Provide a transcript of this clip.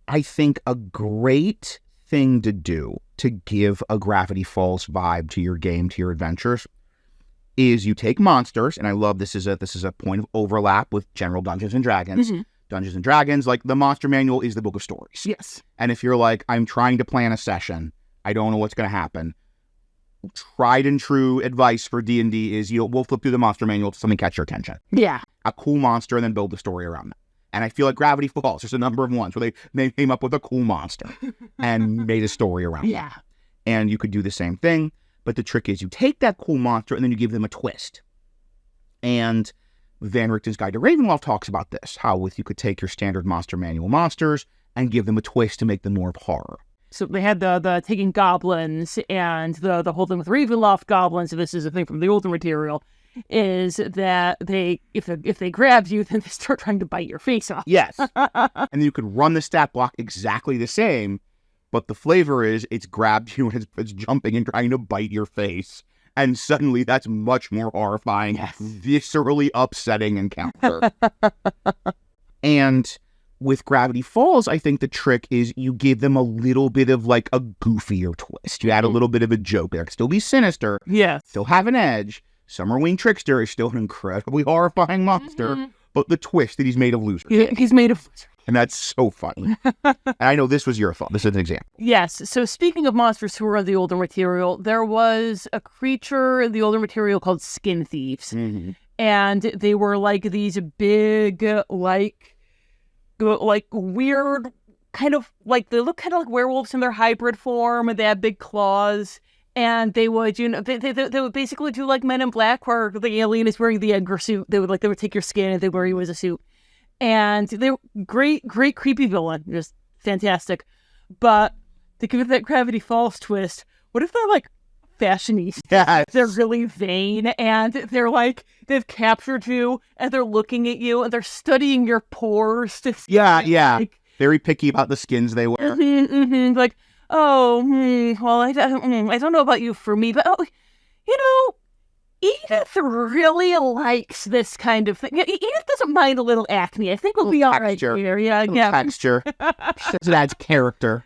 I think a great thing to do to give a Gravity Falls vibe to your game, to your adventures, is you take monsters, and I love this is a point of overlap with general Dungeons and Dragons. Mhm. Dungeons and Dragons, like the monster manual is the book of stories. Yes. And if you're like, I'm trying to plan a session, I don't know what's going to happen. Tried and true advice for D&D is we'll flip through the monster manual to something catch your attention. Yeah. A cool monster and then build a story around that. And I feel like Gravity Falls, there's a number of ones where they came up with a cool monster and made a story around it. Yeah. And you could do the same thing, but the trick is you take that cool monster and then you give them a twist. And Van Richten's Guide to Ravenloft talks about this, how you could take your standard monster manual monsters and give them a twist to make them more of horror. So they had the taking goblins and the whole thing with Ravenloft goblins, and this is a thing from the older material, is that if they grab you, then they start trying to bite your face off. Yes. And you could run the stat block exactly the same, but the flavor is it's grabbed you and it's jumping and trying to bite your face. And suddenly that's much more horrifying, viscerally upsetting encounter. And with Gravity Falls, I think the trick is you give them a little bit of like a goofier twist. You add a little bit of a joke. There can still be sinister. Yeah. Still have an edge. Summerwing Trickster is still an incredibly horrifying monster, but the twist that he's made of losers. Yeah, he's made of... And that's so funny. And I know this was your thought. This is an example. Yes. So speaking of monsters who were in the older material, there was a creature in the older material called Skin Thieves. Mm-hmm. And they were like these big, like weird, kind of like, they look kind of like werewolves in their hybrid form, and they have big claws. And they would, they would basically do like Men in Black, where the alien is wearing the Edgar suit. They would take your skin and they wear you as a suit. And they were great creepy villain, just fantastic. But to give it that Gravity Falls twist, what if they're like fashionistas? Yeah, They're really vain, and they're like, they've captured you, and they're looking at you, and they're studying your pores to see. Yeah. Like, very picky about the skins they wear. Like, well, I don't know about you for me, but Edith really likes this kind of thing. Edith doesn't mind a little acne. I think we'll be all right Texture. here. Yeah. Texture. It adds character.